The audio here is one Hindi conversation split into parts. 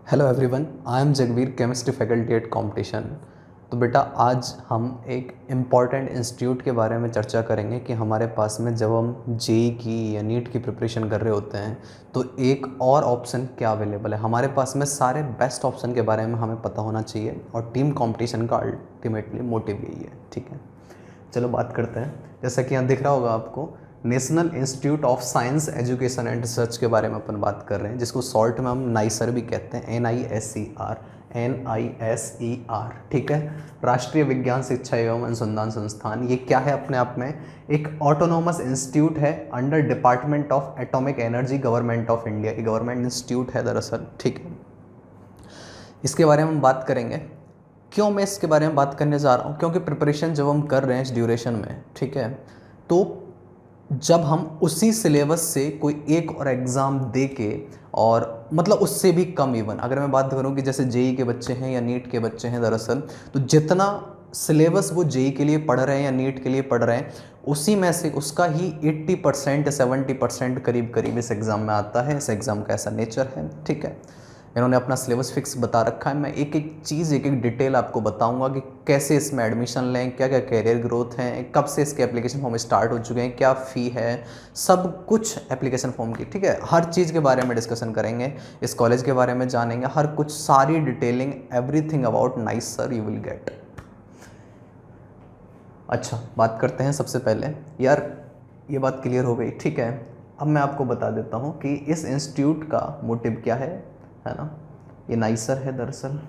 Hello everyone, I am Jagveer, chemistry faculty at competition. तो बेटा आज हम एक इम्पॉर्टेंट इंस्टीट्यूट के बारे में चर्चा करेंगे कि हमारे पास में जब हम जेई की या नीट की प्रिपरेशन कर रहे होते हैं तो एक और ऑप्शन क्या अवेलेबल है। हमारे पास में सारे बेस्ट ऑप्शन के बारे में हमें पता होना चाहिए और टीम कॉम्पिटिशन का अल्टीमेटली मोटिव यही है। ठीक है, चलो बात करते हैं। जैसा कि यहाँ दिख रहा होगा आपको, national institute of science education and research के बारे में अपन बात कर रहे हैं, जिसको शॉर्ट में हम नाइसर भी कहते हैं, NISER। ठीक है, राष्ट्रीय विज्ञान शिक्षा एवं अनुसंधान संस्थान। ये क्या है? अपने आप में एक ऑटोनोमस इंस्टीट्यूट है under department of atomic energy, government of India. ये गवर्नमेंट इंस्टीट्यूट है दरअसल। ठीक है, इसके बारे में हम बात करेंगे। क्यों मैं इसके बारे में बात करने जा रहा हूँ? क्योंकि प्रिपरेशन जब हम कर रहे हैं इस ड्यूरेशन में, ठीक है, तो जब हम उसी सिलेबस से कोई एक और एग्ज़ाम दे के, और मतलब उससे भी कम, इवन अगर मैं बात करूं कि जैसे जेई के बच्चे हैं या नीट के बच्चे हैं, दरअसल तो जितना सिलेबस वो जेई के लिए पढ़ रहे हैं या नीट के लिए पढ़ रहे हैं, उसी में से उसका ही 80% 70% करीब करीब इस एग्ज़ाम में आता है। इस एग्ज़ाम का ऐसा नेचर है। ठीक है, इन्होंने अपना सिलेबस फिक्स बता रखा है। मैं एक एक चीज़, एक एक डिटेल आपको बताऊंगा कि कैसे इसमें एडमिशन लें, क्या क्या कैरियर ग्रोथ है, कब से इसके एप्लीकेशन फॉर्म स्टार्ट हो चुके हैं, क्या फ़ी है, सब कुछ एप्लीकेशन फॉर्म की। ठीक है, हर चीज़ के बारे में डिस्कशन करेंगे, इस कॉलेज के बारे में जानेंगे, हर कुछ, सारी detailing, everything about nicer you will get. अच्छा, बात करते हैं। सबसे पहले यार ये बात क्लियर हो गई। ठीक है, अब मैं आपको बता देता हूँ कि इस इंस्टीट्यूट का मोटिव क्या है ना। ये नाइसर है दरअसल,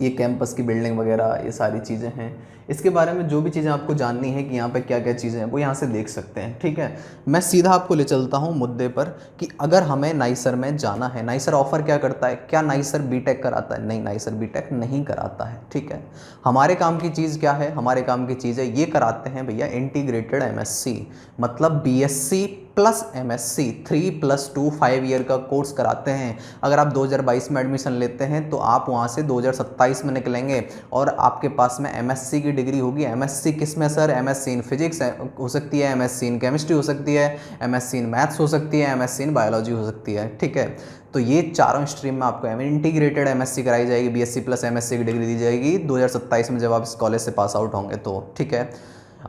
ये कैंपस की बिल्डिंग वगैरह ये सारी चीज़ें हैं। इसके बारे में जो भी चीज़ें आपको जाननी है कि यहाँ पे क्या क्या चीज़ें हैं, वो यहाँ से देख सकते हैं। ठीक है, मैं सीधा आपको ले चलता हूँ मुद्दे पर कि अगर हमें नाइसर में जाना है, नाइसर ऑफर क्या करता है? क्या नाइसर बीटेक कराता है? नहीं, नाइसर बीटेक नहीं कराता है। ठीक है, हमारे काम की चीज़ क्या है? हमारे काम की चीज़ है, ये कराते हैं भैया इंटीग्रेटेड MSc, मतलब BSc प्लस MSc 3+2 5 ईयर का कोर्स कराते हैं। अगर आप 2022 में एडमिशन लेते हैं तो आप वहाँ से 2027 में निकलेंगे और आपके पास में MSc की डिग्री होगी। MSc किस में सर? MSc इन फिजिक्स हो सकती है, MSc इन केमिस्ट्री हो सकती है, MSc इन मैथ्स हो सकती है, MSc इन बायोलॉजी हो सकती है। ठीक है, तो ये चारों स्ट्रीम में आपको इंटीग्रेटेड MSc कराई जाएगी, BSc प्लस MSc की डिग्री दी जाएगी 2027 में जब आप इस कॉलेज से पास आउट होंगे तो। ठीक है,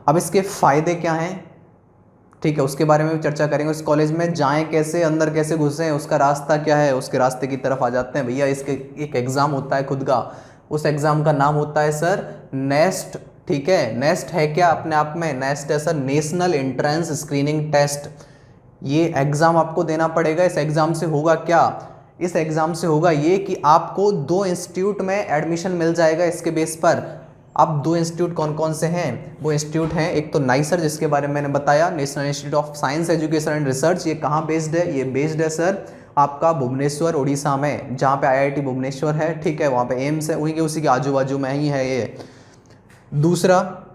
अब इसके फ़ायदे क्या हैं? ठीक है, उसके बारे में भी चर्चा करेंगे। उस कॉलेज में जाएं कैसे, अंदर कैसे घुसें, उसका रास्ता क्या है, उसके रास्ते की तरफ आ जाते हैं भैया। इसके एक एग्ज़ाम होता है खुद का, उस एग्ज़ाम का नाम होता है सर नेस्ट। ठीक है, नेस्ट है क्या? अपने आप में नेस्ट है sir, national entrance screening test. ये एग्ज़ाम आपको देना पड़ेगा। इस एग्ज़ाम से होगा क्या? इस एग्ज़ाम से होगा ये कि आपको 2 इंस्टीट्यूट में एडमिशन मिल जाएगा इसके बेस पर। अब 2 इंस्टीट्यूट कौन कौन से हैं? वो इंस्टीट्यूट हैं, एक तो नाइसर जिसके बारे में मैंने बताया, national institute of science education and research. ये कहाँ बेस्ड है? ये बेस्ड है सर आपका भुवनेश्वर उड़ीसा में, जहाँ पे IIT भुवनेश्वर है। ठीक है, वहाँ पे एम्स है, वहीं के उसी के आजू बाजू में ही है ये। दूसरा,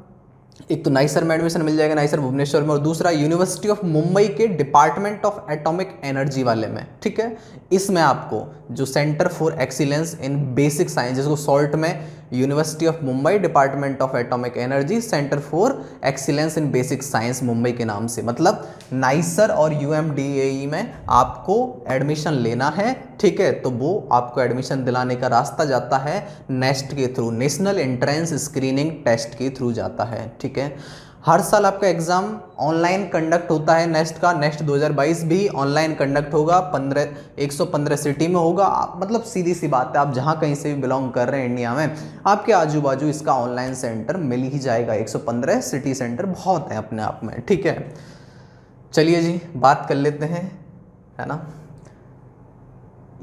एक तो नाइसर में एडमिशन मिल जाएगा, नाइसर भुवनेश्वर में, और दूसरा यूनिवर्सिटी ऑफ मुंबई के डिपार्टमेंट ऑफ एटॉमिक एनर्जी वाले में। ठीक है, इसमें आपको जो centre for excellence in basic science, जिसको सॉल्ट में university of Mumbai department of atomic energy centre for excellence in basic science Mumbai के नाम से, मतलब नाइसर और UMDAE में आपको एडमिशन लेना है। ठीक है, तो वो आपको एडमिशन दिलाने का रास्ता जाता है नेस्ट के through, national entrance screening test के थ्रू जाता है। ठीक है, हर साल आपका एग्ज़ाम ऑनलाइन कंडक्ट होता है नेस्ट का। नेस्ट 2022 भी ऑनलाइन कंडक्ट होगा, 115 सिटी में होगा। मतलब सीधी सी बात है, आप जहाँ कहीं से भी बिलोंग कर रहे हैं इंडिया में, आपके आजू बाजू इसका ऑनलाइन सेंटर मिल ही जाएगा। 115 सिटी सेंटर बहुत है अपने आप में। ठीक है, चलिए जी बात कर लेते हैं, है ना।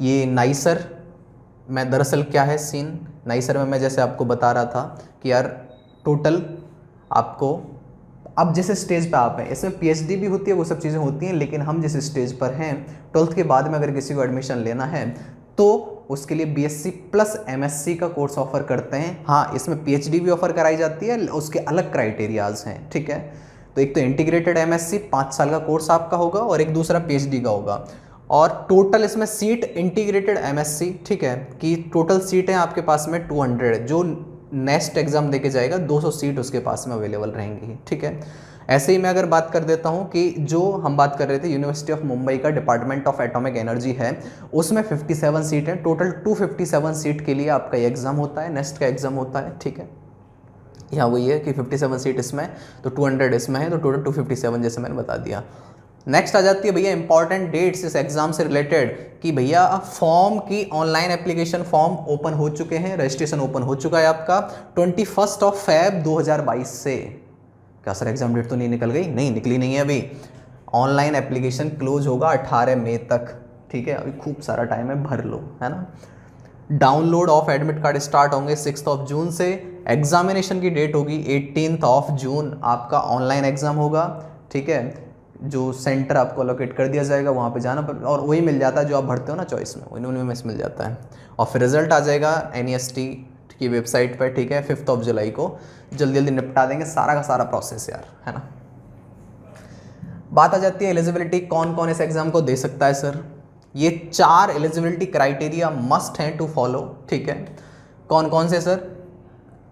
ये नाइसर में दरअसल क्या है सीन? नाइसर में मैं जैसे आपको बता रहा था कि यार टोटल आपको, अब जिस स्टेज पे आप हैं, इसमें PhD भी होती है, वो सब चीज़ें होती हैं, लेकिन हम जिस स्टेज पर हैं, 12th के बाद में अगर किसी को एडमिशन लेना है तो उसके लिए BSc प्लस MSc का कोर्स ऑफर करते हैं। हाँ, इसमें PhD भी ऑफर कराई जाती है, उसके अलग क्राइटेरियाज हैं। ठीक है, तो एक तो इंटीग्रेटेड MSc 5 साल का कोर्स आपका होगा और एक दूसरा PhD का होगा। और टोटल इसमें सीट इंटीग्रेटेड MSc, ठीक है, कि टोटल सीट है आपके पास में 200, जो नेक्स्ट एग्जाम देके जाएगा 200 सीट उसके पास में अवेलेबल रहेंगी। ठीक है, ऐसे ही मैं अगर बात कर देता हूँ कि जो हम बात कर रहे थे यूनिवर्सिटी ऑफ मुंबई का डिपार्टमेंट ऑफ एटॉमिक एनर्जी है, उसमें 57 सीट हैं, टोटल 257 सीट के लिए आपका ये एग्ज़ाम होता है, नेक्स्ट का एग्ज़ाम होता है, ठीक है। यहाँ वही है कि 57 सीट इसमें तो 200 इसमें है, तो टोटल 257 जैसे मैंने बता दिया। नेक्स्ट आ जाती है भैया इंपॉर्टेंट डेट्स इस एग्जाम से रिलेटेड कि भैया फॉर्म की ऑनलाइन एप्लीकेशन फॉर्म ओपन हो चुके हैं, रजिस्ट्रेशन ओपन हो चुका है आपका 21 Feb 2022 से। क्या सर एग्जाम डेट तो नहीं निकल गई? नहीं निकली नहीं है अभी। ऑनलाइन एप्लीकेशन क्लोज होगा 18 मई तक, ठीक है, अभी खूब सारा टाइम है, भर लो, है ना। Download of admit card start होंगे 6 जून से। एग्जामिनेशन की डेट होगी 18 जून, आपका ऑनलाइन एग्जाम होगा, ठीक है। जो सेंटर आपको लोकेट कर दिया जाएगा वहाँ पे जाना पर, और वही मिल जाता है जो आप भरते हो ना चॉइस में, उन्होंने में मिल जाता है। और फिर रिजल्ट आ जाएगा NEST की वेबसाइट पर, ठीक है, 5 जुलाई को। जल्दी जल्दी निपटा देंगे सारा का सारा प्रोसेस यार, है ना। बात आ जाती है एलिजिबिलिटी, कौन कौन इस एग्जाम को दे सकता है सर। ये 4 एलिजिबिलिटी क्राइटेरिया मस्ट हैं टू फॉलो, ठीक है। कौन कौन से सर?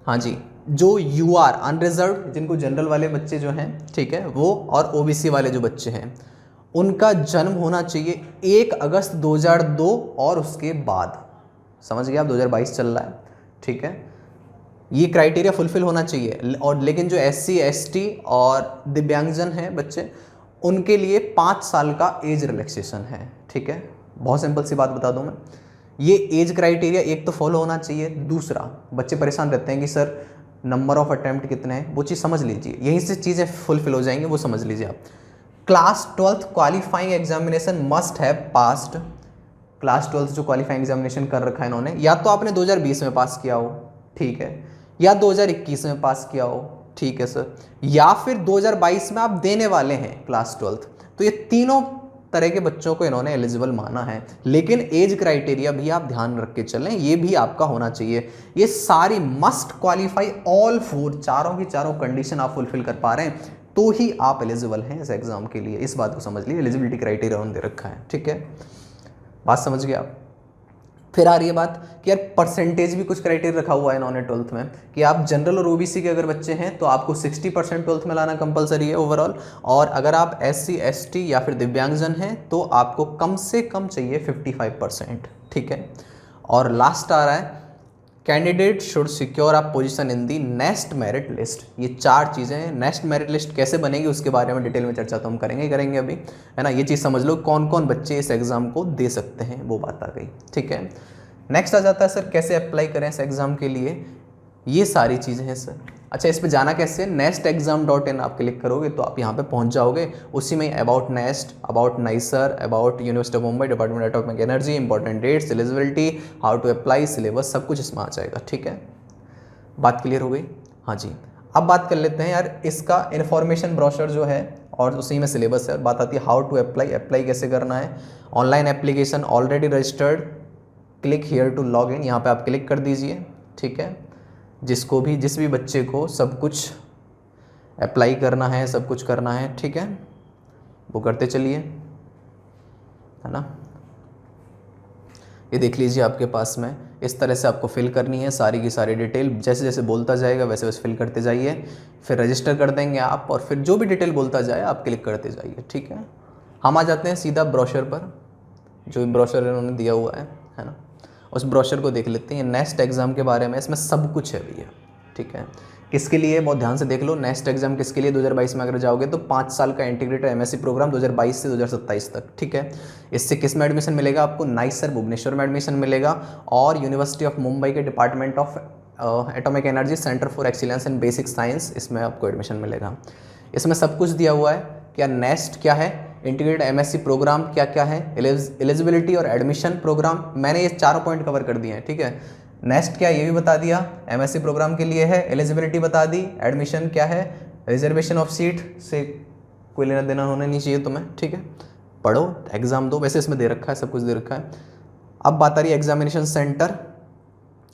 हाँ जी, जो UR अनरिजर्व, जिनको जनरल वाले बच्चे जो हैं, ठीक है, वो, और OBC वाले जो बच्चे हैं, उनका जन्म होना चाहिए 1 अगस्त 2002 और उसके बाद। समझ गए आप, 2022 चल रहा है, ठीक है। ये क्राइटेरिया फुलफिल होना चाहिए। और लेकिन जो SC ST और दिव्यांगजन हैं बच्चे, उनके लिए 5 साल का एज रिलैक्सेशन है, ठीक है। बहुत सिंपल सी बात बता दूं मैं, ये एज क्राइटेरिया एक तो फॉलो होना चाहिए। दूसरा, बच्चे परेशान रहते हैं कि सर नंबर ऑफ अटेम्प्ट कितने हैं, वो चीज़ समझ लीजिए, यहीं से चीज़ें फुलफिल हो जाएंगी, वो समझ लीजिए आप। Class 12th qualifying examination must have passed. Class 12th जो क्वालिफाइंग एग्जामिनेशन कर रखा है इन्होंने, या तो आपने 2020 में पास किया हो, ठीक है, या 2021 में पास किया हो, ठीक है सर, या फिर 2022 में आप देने वाले हैं क्लास 12th। तो ये तीनों तरह के बच्चों को इन्होंने एलिजिबल माना है। लेकिन एज क्राइटेरिया भी आप ध्यान रख के चलें, ये भी आपका होना चाहिए। ये सारी मस्ट क्वालिफाई ऑल 4, चारों की चारों कंडीशन आप फुलफिल कर पा रहे हैं तो ही आप एलिजिबल हैं इस एग्जाम के लिए। इस बात को समझ लीजिए, एलिजिबिलिटी क्राइटेरिया उन्होंने दे रखा है, ठीक है, बात समझ गए आप। फिर आ रही है बात कि यार परसेंटेज भी कुछ क्राइटेरिया रखा हुआ है इन्होंने 12th में कि आप जनरल और OBC के अगर बच्चे हैं तो आपको 60% 12th में लाना कंपलसरी है ओवरऑल, और अगर आप SC ST या फिर दिव्यांगजन हैं तो आपको कम से कम चाहिए 55%, ठीक है। और लास्ट आ रहा है candidate should secure a position in the next merit list. ये 4 चीज़ें हैं। नेक्स्ट मेरिट लिस्ट कैसे बनेगी उसके बारे में डिटेल में चर्चा तो हम करेंगे अभी, है ना। ये चीज़ समझ लो कौन कौन बच्चे इस एग्ज़ाम को दे सकते हैं, वो बात आ गई, ठीक है। नेक्स्ट आ जाता है सर कैसे अप्लाई करें इस एग्ज़ाम के लिए, ये सारी चीज़ें हैं सर। अच्छा, इस पे जाना कैसे? nestexam.in आप क्लिक करोगे तो आप यहाँ पे पहुँच जाओगे। उसी में about NEST, about NISER, about university of Mumbai, department of atomic energy, important dates, eligibility, how to apply, syllabus, सब कुछ इसमें आ जाएगा, ठीक है। बात क्लियर हो गई? हाँ जी। अब बात कर लेते हैं यार इसका इन्फॉर्मेशन ब्रोशर जो है और उसी में सिलेबस है। बात आती है हाउ टू अप्लाई, अप्लाई कैसे करना है। Online application already registered, click here to log in, यहाँ पर आप क्लिक कर दीजिए, ठीक है। जिस भी बच्चे को सब कुछ अप्लाई करना है, सब कुछ करना है, ठीक है, वो करते चलिए, है ना। ये देख लीजिए आपके पास में इस तरह से आपको फिल करनी है सारी की सारी डिटेल, जैसे जैसे बोलता जाएगा वैसे वैसे फिल करते जाइए। फिर रजिस्टर कर देंगे आप और फिर जो भी डिटेल बोलता जाए आप क्लिक करते जाइए, ठीक है। हम आ जाते हैं सीधा ब्रोशर पर, जो ब्रोशर इन्होंने दिया हुआ है ना, उस ब्रोशर को देख लेते हैं। नेक्स्ट एग्ज़ाम के बारे में इसमें सब कुछ है भैया, ठीक है। किसके लिए, बहुत ध्यान से देख लो, नेक्स्ट एग्जाम किसके लिए 2022 में अगर जाओगे तो 5 साल का इंटीग्रेटेड MSc प्रोग्राम 2022 से 2027 तक, ठीक है। इससे किस में एडमिशन मिलेगा आपको? नाइसर भुवनेश्वर में एडमिशन मिलेगा और यूनिवर्सिटी ऑफ मुंबई के department of atomic energy centre for excellence in basic science, इसमें आपको एडमिशन मिलेगा। इसमें सब कुछ दिया हुआ है। क्या नेक्स्ट क्या है, इंटीग्रेटेड MSc प्रोग्राम क्या क्या है, एलिजिबिलिटी और एडमिशन प्रोग्राम, मैंने ये चारों पॉइंट कवर कर दिए हैं, ठीक है। नेक्स्ट क्या ये भी बता दिया, MSc प्रोग्राम के लिए है, एलिजिबिलिटी बता दी, एडमिशन क्या है, रिजर्वेशन ऑफ सीट से कोई लेना देना होना नहीं चाहिए तुम्हें, ठीक है। पढ़ो, एग्जाम दो, वैसे इसमें दे रखा है, सब कुछ दे रखा है। अब बात आ रही है एग्जामिनेशन सेंटर।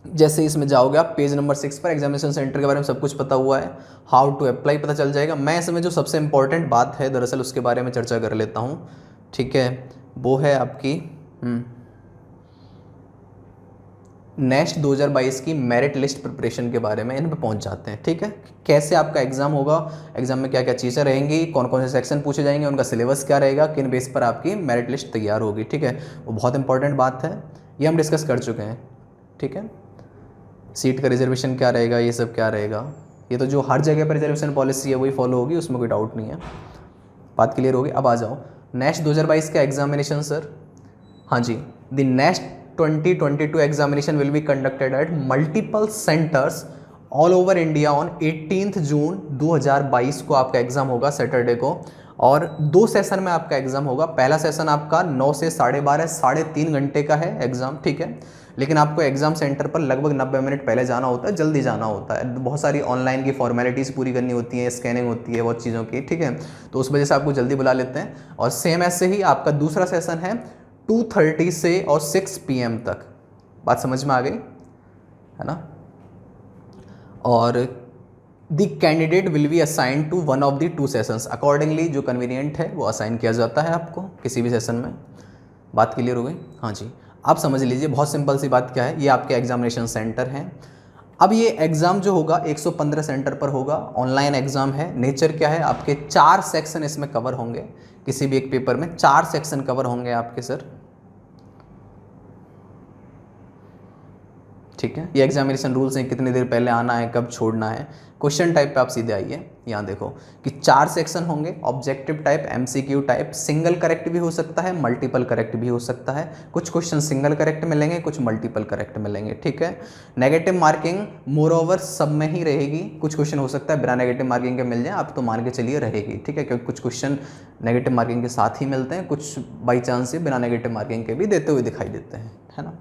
जैसे इसमें जाओगे आप पेज नंबर 6 पर, एग्जामिनेशन सेंटर के बारे में सब कुछ पता हुआ है, हाउ टू अप्लाई पता चल जाएगा। मैं इसमें जो सबसे इंपॉर्टेंट बात है दरअसल उसके बारे में चर्चा कर लेता हूँ, ठीक है। वो है आपकी नेक्स्ट 2022 की मेरिट लिस्ट प्रिपरेशन के बारे में इन पे पहुंच जाते हैं। ठीक है, कैसे आपका एग्जाम होगा, एग्जाम में क्या क्या चीज़ें रहेंगी, कौन कौन से सेक्शन पूछे जाएंगे, उनका सिलेबस क्या रहेगा, किन बेस पर आपकी मेरिट लिस्ट तैयार होगी। ठीक है, वो बहुत इंपॉर्टेंट बात है, ये हम डिस्कस कर चुके हैं। ठीक है, सीट का रिजर्वेशन क्या रहेगा, ये सब क्या रहेगा, ये तो जो हर जगह पर रिजर्वेशन पॉलिसी है वही फॉलो होगी, उसमें कोई डाउट नहीं है। बात क्लियर होगी। अब आ जाओ नेक्स्ट 2022 का एग्जामिनेशन सर। हाँ जी, the next 2022 examination will be conducted at multiple centres all over India on 18 June 2022 को आपका एग्जाम होगा, सैटरडे को। और 2 सेशन में आपका एग्जाम होगा। पहला सेशन आपका 9 से 12:30, 3.5 घंटे का है एग्जाम। ठीक है, लेकिन आपको एग्जाम सेंटर पर लगभग 90 मिनट पहले जाना होता है, जल्दी जाना होता है, बहुत सारी ऑनलाइन की फॉर्मेलिटीज़ पूरी करनी होती है, स्कैनिंग होती है बहुत चीज़ों की। ठीक है, तो उस वजह से आपको जल्दी बुला लेते हैं। और सेम ऐसे ही आपका दूसरा सेशन है 2:30 से और 6 PM तक। बात समझ में आ गई है ना। और the candidate will be assign to one of the 2 sessions, accordingly जो कन्वीनियंट है वो असाइन किया जाता है आपको किसी भी सेशन में। बात क्लियर हो गई। हाँ जी, आप समझ लीजिए, बहुत सिंपल सी बात क्या है, ये आपके एग्जामिनेशन सेंटर हैं। अब ये एग्ज़ाम जो होगा 115 सेंटर पर होगा, ऑनलाइन एग्ज़ाम है। नेचर क्या है, आपके 4 सेक्शन इसमें कवर होंगे, किसी भी एक पेपर में 4 सेक्शन कवर होंगे आपके सर। ठीक है, ये एग्जामिनेशन रूल्स हैं, कितनी देर पहले आना है, कब छोड़ना है। क्वेश्चन टाइप पे आप सीधे आइए, यहाँ देखो कि 4 सेक्शन होंगे, objective type, MCQ type, single correct भी हो सकता है, मल्टीपल करेक्ट भी हो सकता है। कुछ क्वेश्चन सिंगल करेक्ट मिलेंगे, कुछ मल्टीपल करेक्ट मिलेंगे। ठीक है, नेगेटिव मार्किंग मोर ओवर सब में ही रहेगी। कुछ क्वेश्चन हो सकता है बिना नेगेटिव मार्किंग के मिल जाए, आप तो मान के चलिए रहेगी। ठीक है, क्योंकि कुछ क्वेश्चन नेगेटिव मार्किंग के साथ ही मिलते हैं, कुछ बाई चांस से बिना नेगेटिव मार्किंग के भी देते हुए दिखाई देते हैं, है ना।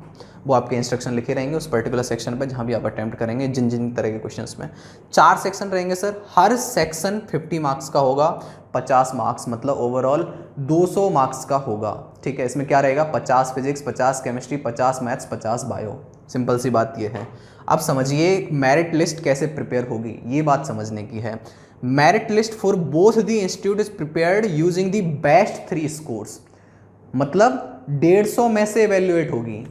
वो आपके इंस्ट्रक्शन लिखे रहेंगे उस पर्टिकुलर सेक्शन पर जहाँ भी आप अटेम्प्ट करेंगे, जिन जिन तरह के क्वेश्चंस में। 4 सेक्शन रहेंगे सर, हर सेक्शन 50 मार्क्स का होगा, 50 मार्क्स मतलब ओवरऑल 200 मार्क्स का होगा। ठीक है, इसमें क्या रहेगा, 50 physics, 50 chemistry, 50 maths, 50 bio. Simple सी बात ये है। अब समझिए मेरिट लिस्ट कैसे प्रिपेयर होगी, ये बात समझने की है। Merit list for both the institute is prepared using the best 3 scores, मतलब 150 में से एवेल्युएट होगी।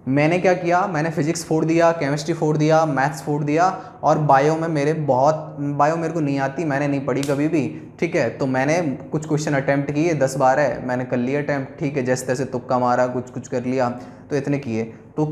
मैंने क्या किया, मैंने फिजिक्स फोड़ दिया, केमिस्ट्री फोड़ दिया, मैथ्स फोड़ दिया, और बायो में बायो मेरे को नहीं आती, मैंने नहीं पढ़ी कभी भी। ठीक है, तो मैंने कुछ क्वेश्चन अटैम्प्ट किए, 10-12 मैंने कर लिए अटैम्प्ट। ठीक है, जैसे तैसे तुक्का मारा, कुछ कुछ कर लिया, तो इतने किए। तो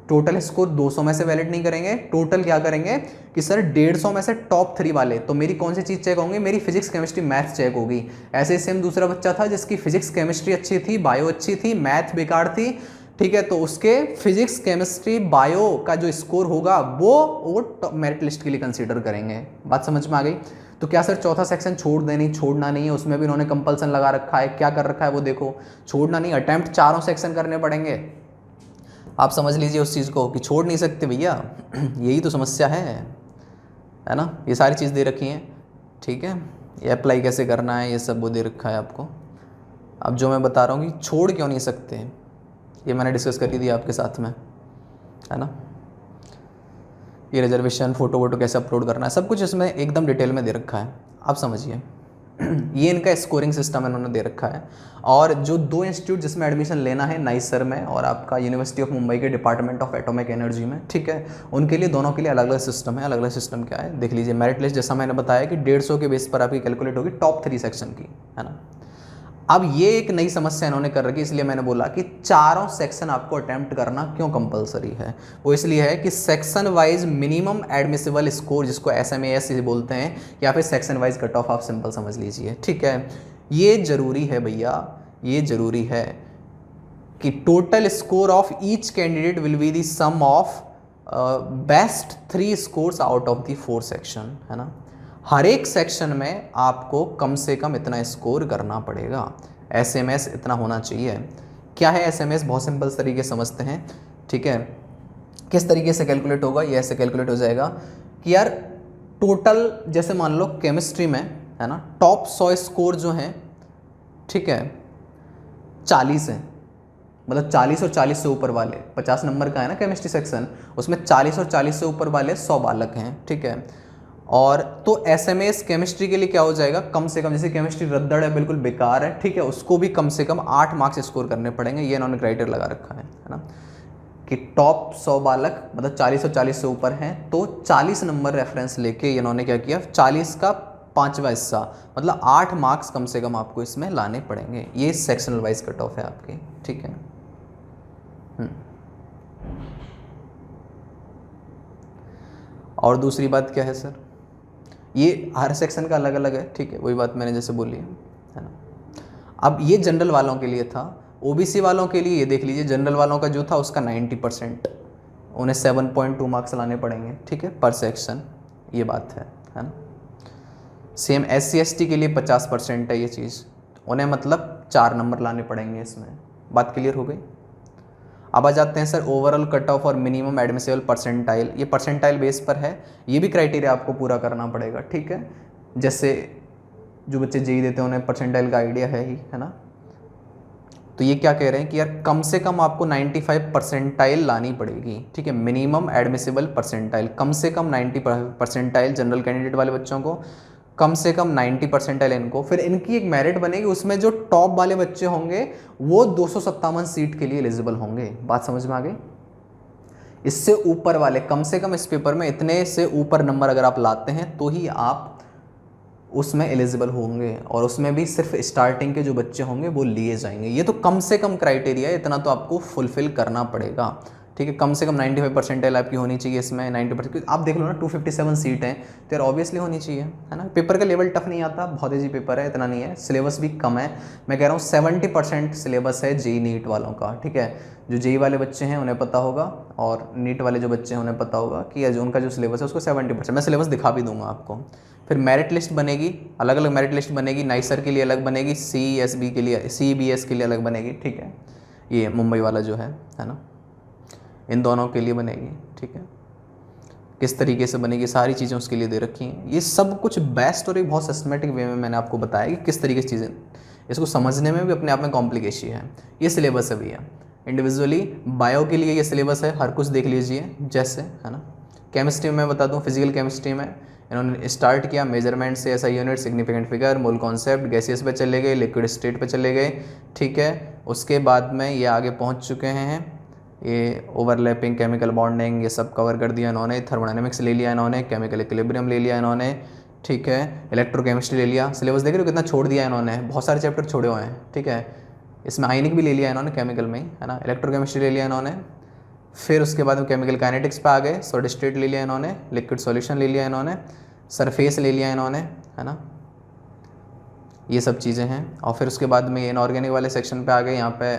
टोटल स्कोर 200 में से वैलिड नहीं करेंगे, टोटल क्या करेंगे कि सर 150 में से टॉप 3 वाले। तो मेरी कौन सी चीज़ चेक होंगी, मेरी फिजिक्स केमिस्ट्री मैथ्स चेक होगी। ऐसे ही सेम दूसरा बच्चा था जिसकी फिजिक्स केमिस्ट्री अच्छी थी, बायो अच्छी थी, मैथ बेकार थी। ठीक है, तो उसके फिजिक्स केमिस्ट्री बायो का जो स्कोर होगा वो मेरिट लिस्ट के लिए कंसीडर करेंगे। बात समझ में आ गई। तो क्या सर चौथा सेक्शन छोड़ना नहीं है, उसमें भी उन्होंने कंपल्सन लगा रखा है, क्या कर रखा है वो देखो, छोड़ना नहीं, अटेम्प्ट 4 सेक्शन करने पड़ेंगे। आप समझ लीजिए उस चीज़ को कि छोड़ नहीं सकते भैया, यही तो समस्या है ना। ये सारी चीज़ दे रखी हैं। ठीक है, ये अप्लाई कैसे करना है, ये सब वो दे रखा है आपको। अब जो मैं बता रहा हूँ कि छोड़ क्यों नहीं सकते, ये मैंने डिस्कस कर दिया आपके साथ में, है ना। ये रिजर्वेशन, फोटो कैसे अपलोड करना है, सब कुछ इसमें एकदम डिटेल में दे रखा है। आप समझिए ये इनका स्कोरिंग सिस्टम इन्होंने दे रखा है। और जो 2 इंस्टीट्यूट जिसमें एडमिशन लेना है, नाइसर में और आपका यूनिवर्सिटी ऑफ मुंबई के डिपार्टमेंट ऑफ एटॉमिक एनर्जी में, ठीक है, उनके लिए दोनों के लिए अलग अलग सिस्टम है। अलग अलग सिस्टम क्या है देख लीजिए। मेरिट लिस्ट जैसा मैंने बताया कि 150 के बेस पर आपकी कैलकुलेट होगी टॉप 3 सेक्शन की, है ना। अब ये एक नई समस्या इन्होंने कर रखी, इसलिए मैंने बोला कि 4 सेक्शन आपको अटेम्प्ट करना क्यों कंपलसरी है। वो इसलिए है कि section wise minimum admissible score, जिसको SMAS बोलते हैं, या फिर सेक्शन वाइज कट ऑफ, आप सिंपल समझ लीजिए। ठीक है, ये जरूरी है भैया, ये जरूरी है कि total score of each candidate will be the sum of best 3 scores out of the 4 section, है ना। हर एक सेक्शन में आपको कम से कम इतना स्कोर करना पड़ेगा। SMS इतना होना चाहिए। क्या है SMS, बहुत सिंपल तरीके से समझते हैं। ठीक है, किस तरीके से कैलकुलेट होगा, ये ऐसे कैलकुलेट हो जाएगा कि यार टोटल, जैसे मान लो केमिस्ट्री में, है ना, टॉप 100 स्कोर जो हैं, ठीक है, 40 हैं, मतलब 40 और 40 से ऊपर वाले, 50 नंबर का है ना केमिस्ट्री सेक्शन, उसमें 40 और 40 से ऊपर वाले 100 बालक हैं। ठीक है, और तो SMS केमिस्ट्री के लिए क्या हो जाएगा, कम से कम, जैसे केमिस्ट्री रद्दड़ है, बिल्कुल बेकार है, ठीक है, उसको भी कम से कम 8 मार्क्स स्कोर करने पड़ेंगे। ये इन्होंने क्राइटेरिया लगा रखा है ना। कि टॉप 100 बालक मतलब 40 और 40 से ऊपर हैं तो 40 नंबर रेफरेंस लेके इन्होंने क्या किया, 40 का 5वां हिस्सा मतलब 8 मार्क्स कम से कम आपको इसमें लाने पड़ेंगे। ये सेक्शनल वाइज कट ऑफ है आपकी, ठीक है। और दूसरी बात क्या है सर, ये हर सेक्शन का अलग अलग है, ठीक है, वही बात मैंने जैसे बोली है ना। अब ये जनरल वालों के लिए था। ओबीसी वालों के लिए ये देख लीजिए, जनरल वालों का जो था उसका 90%, उन्हें 7.2 मार्क्स लाने पड़ेंगे, ठीक है, पर सेक्शन, ये बात है ना। सेम SC ST के लिए 50% है ये चीज़, उन्हें मतलब 4 नंबर लाने पड़ेंगे इसमें। बात क्लियर हो गई। अब आ जाते हैं सर ओवरऑल कट ऑफ और मिनिमम एडमिसिबल परसेंटाइल। ये परसेंटाइल बेस पर है, ये भी क्राइटेरिया आपको पूरा करना पड़ेगा, ठीक है। जैसे जो बच्चे जेई देते हैं उन्हें परसेंटाइल का आइडिया है ही, है ना। तो ये क्या कह रहे हैं कि यार कम से कम आपको 95 परसेंटाइल लानी पड़ेगी, ठीक है। मिनिमम एडमिसिबल परसेंटाइल कम से कम 90 परसेंटाइल जनरल कैंडिडेट वाले बच्चों को, कम से कम 90 परसेंटाइल इनको। फिर इनकी एक मेरिट बनेगी, उसमें जो टॉप वाले बच्चे होंगे वो 257 सीट के लिए एलिजिबल होंगे। बात समझ में आ गई। इससे ऊपर वाले कम से कम इस पेपर में इतने से ऊपर नंबर अगर आप लाते हैं तो ही आप उसमें एलिजिबल होंगे, और उसमें भी सिर्फ स्टार्टिंग के जो बच्चे होंगे वो लिए जाएंगे। ये तो कम से कम क्राइटेरिया है, इतना तो आपको फुलफिल करना पड़ेगा, ठीक है। कम से कम 95 परसेंटाइल आपकी होनी चाहिए इसमें, 90%। आप देख लो ना 257 सीट हैं तो यार ऑब्वियसली होनी चाहिए, है ना। पेपर का लेवल टफ नहीं आता, बहुत ईजी पेपर है, इतना नहीं है। सिलेबस भी कम है, मैं कह रहा हूँ 70% सिलेबस है जेई नीट वालों का, ठीक है। जो जेई वाले बच्चे हैं उन्हें पता होगा, और नीट वाले जो बच्चे हैं उन्हें पता होगा कि उनका जो सिलेबस है उसको 70%, मैं सिलेबस दिखा भी दूंगा आपको। फिर मेरिट लिस्ट बनेगी, अलग अलग मेरिट लिस्ट बनेगी, नाइसर के लिए अलग बनेगी, CSB के लिए, CBS के लिए अलग बनेगी, ठीक है। ये मुंबई वाला जो है ना, इन दोनों के लिए बनेगी, ठीक है। किस तरीके से बनेगी सारी चीज़ें उसके लिए दे रखी हैं। ये सब कुछ बेस्ट और एक बहुत सिस्टमेटिक वे में मैंने आपको बताया कि किस तरीके से चीज़ें, इसको समझने में भी अपने आप में कॉम्प्लिकेशन है। ये सिलेबस है भैया, इंडिविजुअली बायो के लिए ये सिलेबस है, हर कुछ देख लीजिए जैसे, है ना। केमिस्ट्री में बता दूँ, फिजिकल केमिस्ट्री में इन्होंने स्टार्ट किया मेजरमेंट से, SI unit, significant figure, mole concept, gaseous पे चले गए, लिक्विड स्टेट पे चले गए, ठीक है। उसके बाद में ये आगे पहुंच चुके हैं, ये ओवरलैपिंग, केमिकल बॉन्डिंग, ये सब कवर कर दिया इन्होंने। थर्मोडायनेमिक्स ले लिया इन्होंने, केमिकल इक्विलिब्रियम ले लिया इन्होंने, ठीक है। इलेक्ट्रोकेमिस्ट्री ले लिया। सिलेबस देख रहे हो कितना छोड़ दिया इन्होंने, बहुत सारे चैप्टर छोड़े हुए हैं, ठीक है। इसमें आयनिक भी ले लिया इन्होंने केमिकल में ही, है ना। इलेक्ट्रोकेमिस्ट्री ले लिया इन्होंने। फिर उसके बाद में केमिकल काइनेटिक्स पे आ गए, सॉलिड स्टेट ले लिया इन्होंने, लिक्विड सॉल्यूशन ले लिया इन्होंने, सरफेस ले लिया इन्होंने, है ना। ये सब चीज़ें हैं। और फिर उसके बाद में इनऑर्गेनिक वाले सेक्शन पे आ गए, यहाँ पे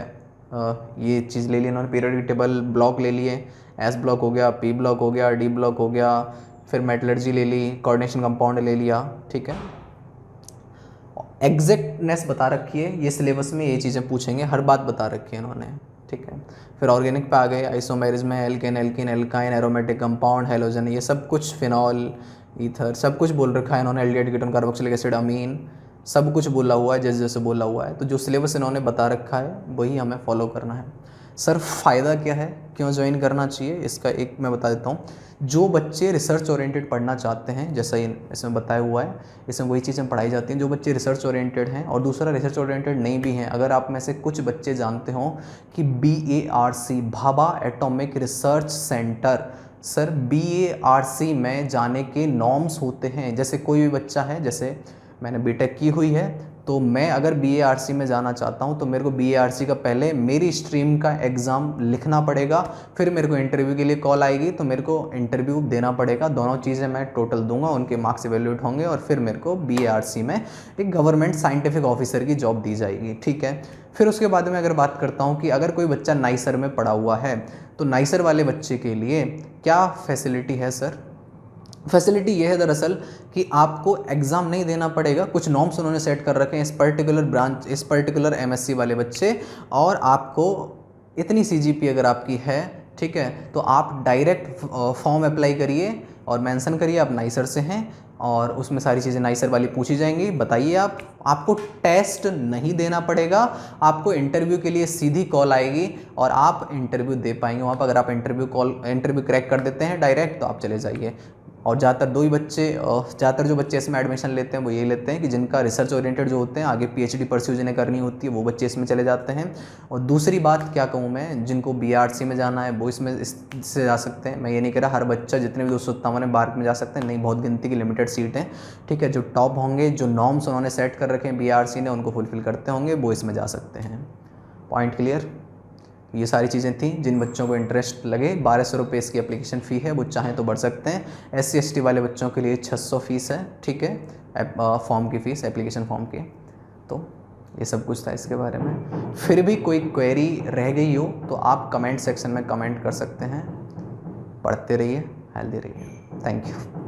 ये चीज़ ले ली इन्होंने, पीरियोडिक टेबल ब्लॉक ले लिए, S ब्लॉक हो गया, P ब्लॉक हो गया, D ब्लॉक हो गया, फिर मेटलर्जी ले ली, कोऑर्डिनेशन कंपाउंड ले लिया, ठीक है। एग्जैक्टनेस बता रखी है, ये सिलेबस में ये चीज़ें पूछेंगे, हर बात बता रखी है इन्होंने, ठीक है। फिर ऑर्गेनिक पे आ गए, isomerism, alkane, alkene, alkyne, aromatic compound, halogen, ये सब कुछ, फिनॉल, ईथर, सब कुछ बोल रखा है इन्होंने, एल्डिहाइड कीटोन, कार्बोक्सिलिक एसिड, अमीन, सब कुछ बोला हुआ है जैसे जैसे बोला हुआ है। तो जो सिलेबस इन्होंने बता रखा है वही हमें फॉलो करना है। सर फ़ायदा क्या है, क्यों ज्वाइन करना चाहिए, इसका एक मैं बता देता हूँ। जो बच्चे रिसर्च ओरिएंटेड पढ़ना चाहते हैं, जैसा इसमें बताया हुआ है, इसमें वही चीज़ें पढ़ाई जाती हैं। जो बच्चे रिसर्च ओरिएंटेड हैं और दूसरा रिसर्च ओरिएंटेड नहीं भी हैं, अगर आप में से कुछ बच्चे जानते हो कि BARC, Bhabha atomic research centre, sir BARC में जाने के नॉर्म्स होते हैं। जैसे कोई भी बच्चा है, जैसे मैंने बीटेक की हुई है, तो मैं अगर BARC में जाना चाहता हूं तो मेरे को BARC का पहले मेरी स्ट्रीम का एग्ज़ाम लिखना पड़ेगा, फिर मेरे को इंटरव्यू के लिए कॉल आएगी तो मेरे को इंटरव्यू देना पड़ेगा। दोनों चीज़ें मैं टोटल दूंगा, उनके मार्क्स इवेल्यूएट होंगे और फिर मेरे को BARC में एक गवर्नमेंट साइंटिफिक ऑफिसर की जॉब दी जाएगी, ठीक है। फिर उसके बाद में अगर बात करता हूँ कि अगर कोई बच्चा नाइसर में पढ़ा हुआ है तो नाइसर वाले बच्चे के लिए क्या फैसिलिटी है सर। फैसिलिटी ये है दरअसल कि आपको एग्ज़ाम नहीं देना पड़ेगा, कुछ नॉर्म्स उन्होंने सेट कर रखे हैं इस पर्टिकुलर ब्रांच, इस पर्टिकुलर MSc वाले बच्चे, और आपको इतनी CGP अगर आपकी है, ठीक है, तो आप डायरेक्ट फॉर्म अप्लाई करिए और मेंशन करिए आप नाइसर से हैं, और उसमें सारी चीज़ें नाइसर वाली पूछी जाएंगी। बताइए आप, आपको टेस्ट नहीं देना पड़ेगा, आपको इंटरव्यू के लिए सीधी कॉल आएगी और आप इंटरव्यू दे पाएंगे वहाँ पर। अगर आप इंटरव्यू क्रैक कर देते हैं डायरेक्ट तो आप चले जाइए। और ज़्यादातर जो बच्चे इसमें एडमिशन लेते हैं वो ये लेते हैं कि जिनका रिसर्च ओरिएंटेड जो होते हैं, आगे पीएचडी परस्यू जिन्हें करनी होती है, वो बच्चे इसमें चले जाते हैं। और दूसरी बात क्या कहूँ मैं, जिनको बीआरसी में जाना है वो इससे जा सकते हैं। मैं ये नहीं कह रहा हर बच्चा, जितने भी 257 है बार्क में जा सकते हैं, नहीं, बहुत गिनती की लिमिटेड सीट हैं, ठीक है। जो टॉप होंगे, जो नॉर्म्स उन्होंने सेट कर रखे हैं बीआरसी ने, उनको फुलफिल करते होंगे, वो इसमें जा सकते हैं। Point clear. ये सारी चीज़ें थी। जिन बच्चों को इंटरेस्ट लगे, 1200 रुपये इसकी एप्लीकेशन फ़ी है, वो चाहें तो बढ़ सकते हैं। SC ST वाले बच्चों के लिए 600 फीस है, ठीक है, फॉर्म की फ़ीस, एप्लीकेशन फॉर्म की। तो ये सब कुछ था इसके बारे में। फिर भी कोई क्वेरी रह गई हो तो आप कमेंट सेक्शन में कमेंट कर सकते हैं। पढ़ते रहिए, हेल्दी रहिए। Thank you.